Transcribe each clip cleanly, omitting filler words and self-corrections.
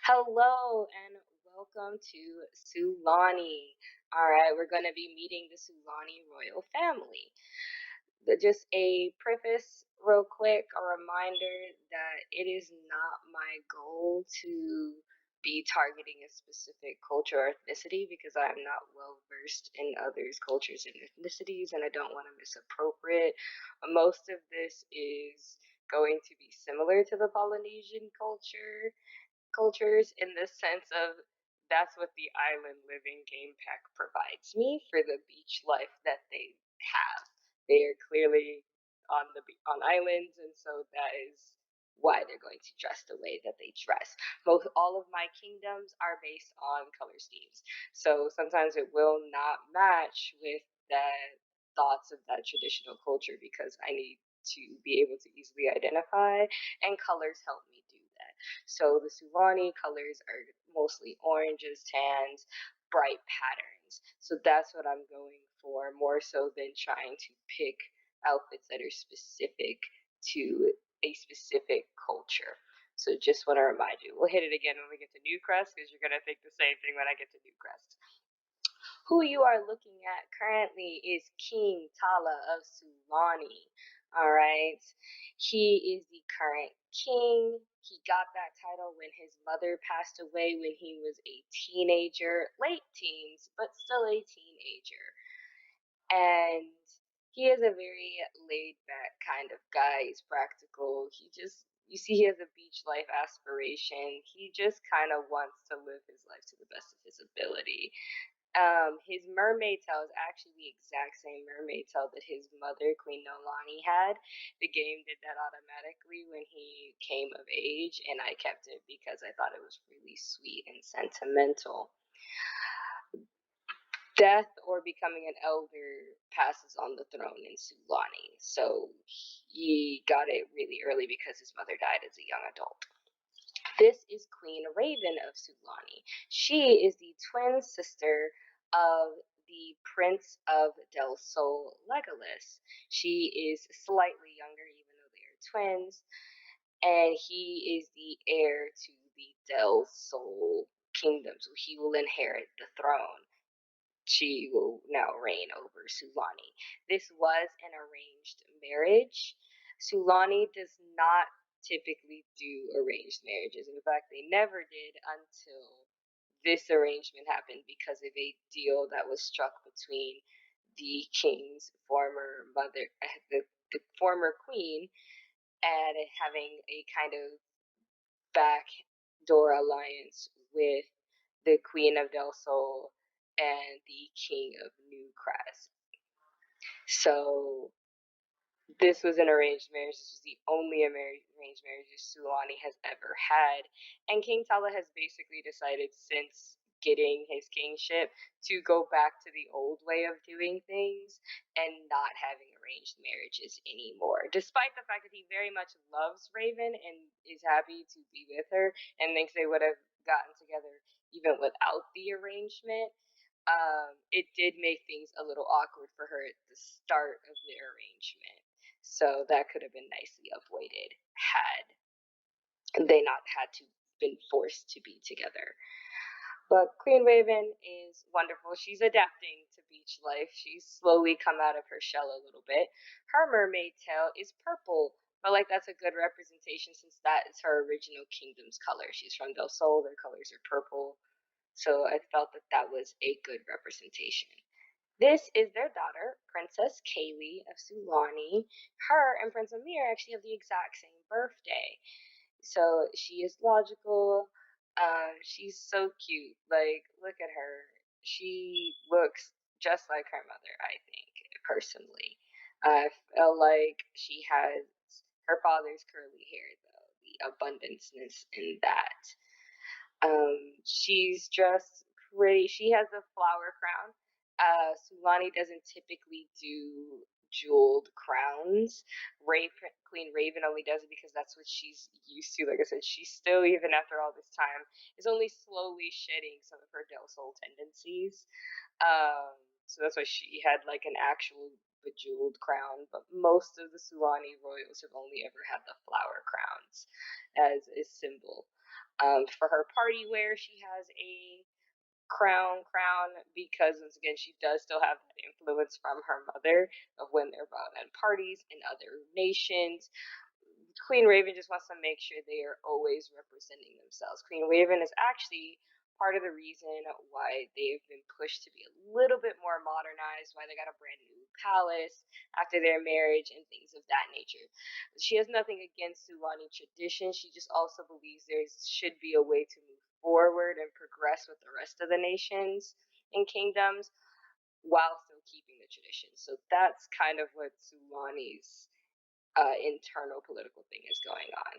Hello and welcome to Sulani. All right, we're going to be meeting the Sulani royal family. Just a preface, real quick, a reminder that it is not my goal to be targeting a specific culture or ethnicity because I'm not well versed in others' cultures and ethnicities and I don't want to misappropriate. Most of this is going to be similar to the Polynesian cultures in the sense of that's what the island living game pack provides me for the beach life that they have. They are clearly on islands, and so that is why they're going to dress the way that they dress. Most all of my kingdoms are based on color schemes, so sometimes it will not match with the thoughts of that traditional culture because I need to be able to easily identify, and colors help me do that. So the Sulani colors are mostly oranges, tans, bright patterns. So that's what I'm going for more so than trying to pick outfits that are specific to a specific culture. So just want to remind you, we'll hit it again when we get to Newcrest because you're going to think the same thing when I get to Newcrest. Who you are looking at currently is King Tala of Sulani. All right. He is the current king. He got that title when his mother passed away when he was a teenager, late teens, but still a teenager. And he is a very laid back kind of guy. He's practical. You see, he has a beach life aspiration. He just kind of wants to live his life to the best of his ability. His mermaid tail is actually the exact same mermaid tail that his mother, Queen Nolani, had. The game did that automatically when he came of age, and I kept it because I thought it was really sweet and sentimental. Death or becoming an elder passes on the throne in Sulani, so he got it really early because his mother died as a young adult. This is Queen Raven of Sulani. She is the twin sister of the Prince of Del Sol, Legolas. She is slightly younger, even though they are twins, and he is the heir to the Del Sol kingdom, so he will inherit the throne. She will now reign over Sulani. This was an arranged marriage. Sulani does not typically do arranged marriages. In fact, they never did until this arrangement happened because of a deal that was struck between the king's former mother, the former queen, and having a kind of backdoor alliance with the Queen of Del Sol and the King of New Crest. So this was an arranged marriage. This was the only arranged marriage Sulani has ever had. And King Tala has basically decided since getting his kingship to go back to the old way of doing things and not having arranged marriages anymore. Despite the fact that he very much loves Raven and is happy to be with her and thinks they would have gotten together even without the arrangement, it did make things a little awkward for her at the start of the arrangement. So that could have been nicely avoided had they not had to been forced to be together. But Queen Raven is wonderful. She's adapting to beach life. She's slowly come out of her shell a little bit. Her mermaid tail is purple, but like that's a good representation since that is her original kingdom's color. She's from Del Sol. Their colors are purple. So I felt that that was a good representation. This is their daughter, Princess Kaylee of Sulani. Her and Prince Amir actually have the exact same birthday. So she is logical. She's so cute. Like, look at her. She looks just like her mother, I think, personally. I feel like she has her father's curly hair, though, the abundanceness in that. She's dressed pretty. She has a flower crown. Sulani doesn't typically do jeweled crowns. Queen Raven only does it because that's what she's used to. Like I said, she's still, even after all this time, is only slowly shedding some of her Del Sol tendencies. So that's why she had like an actual bejeweled crown, but most of the Sulani royals have only ever had the flower crowns as a symbol. For her party wear, she has a crown because once again she does still have that influence from her mother of when they're brought at parties in other nations. Queen Raven just wants to make sure they are always representing themselves. Queen Raven is actually part of the reason why they've been pushed to be a little bit more modernized, why they got a brand new palace after their marriage and things of that nature. She has nothing against Sulani tradition. She just also believes there should be a way to move forward and progress with the rest of the nations and kingdoms while still keeping the tradition. So that's kind of what Sulani's internal political thing is going on.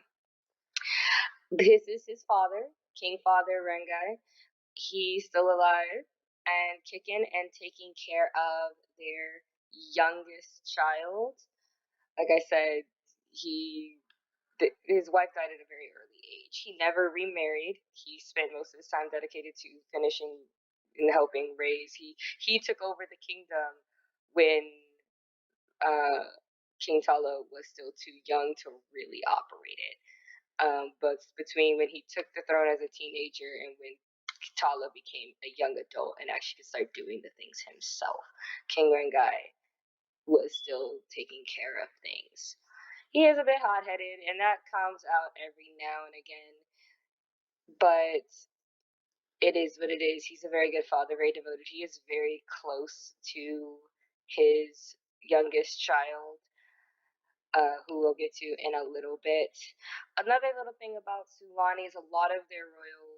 This is his father, King Father Rengai. He's still alive and kicking and taking care of their youngest child. Like I said, his wife died at a very early age. He never remarried. He spent most of his time dedicated to finishing and helping raise. He took over the kingdom when King Tala was still too young to really operate it. But between when he took the throne as a teenager and when Tala became a young adult and actually could start doing the things himself, King Rengai was still taking care of things. He is a bit hot-headed, and that comes out every now and again, but it is what it is. He's a very good father, very devoted. He is very close to his youngest child, who we'll get to in a little bit. Another little thing about Sulani is a lot of their royal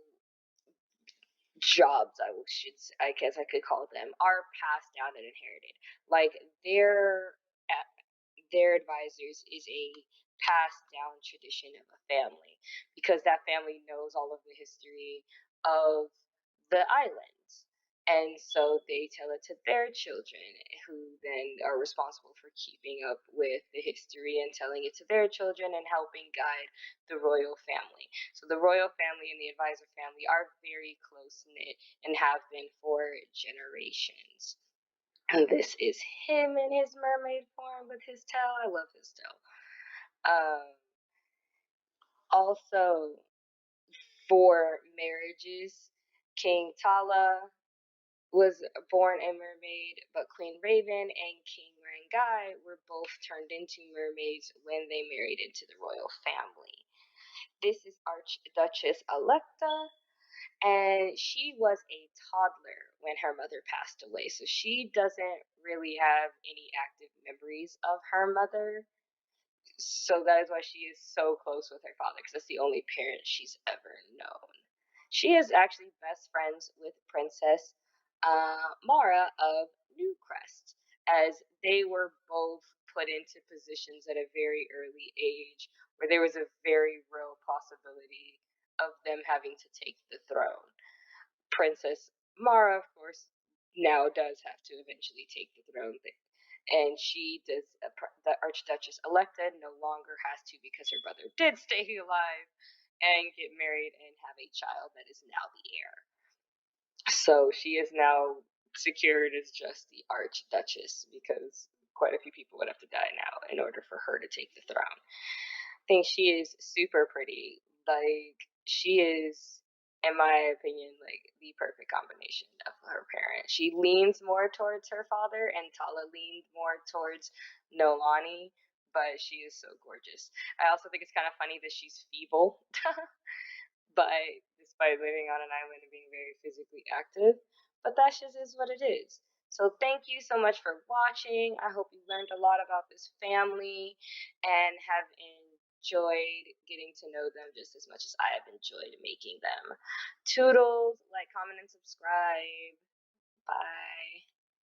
jobs, I guess I could call them, are passed down and inherited. Like their advisors is a passed down tradition of a family because that family knows all of the history of the islands. And so they tell it to their children, who then are responsible for keeping up with the history and telling it to their children and helping guide the royal family. So the royal family and the advisor family are very close knit and have been for generations. And this is him in his mermaid form with his tail. I love his tail. Also, for marriages, King Tala was born a mermaid, but Queen Raven and King Rangai were both turned into mermaids when they married into the royal family. This is Archduchess Electa, and she was a toddler when her mother passed away, so she doesn't really have any active memories of her mother. So that is why she is so close with her father, because that's the only parent she's ever known. She is actually best friends with Princess Mara of Newcrest, as they were both put into positions at a very early age where there was a very real possibility of them having to take the throne. Princess Mara, of course, now does have to eventually take the throne, and she does. The Archduchess Electa no longer has to because her brother did stay alive and get married and have a child that is now the heir. So she is now secured as just the Archduchess because quite a few people would have to die now in order for her to take the throne. I think she is super pretty. Like, she is, in my opinion, like the perfect combination of her parents. She leans more towards her father, and Tala leans more towards Nolani, but she is so gorgeous. I also think it's kind of funny that she's feeble, but despite living on an island and being very physically active, but that just is what it is. So thank you so much for watching. I hope you learned a lot about this family and have enjoyed getting to know them just as much as I have enjoyed making them. Toodles, like, comment, and subscribe. Bye.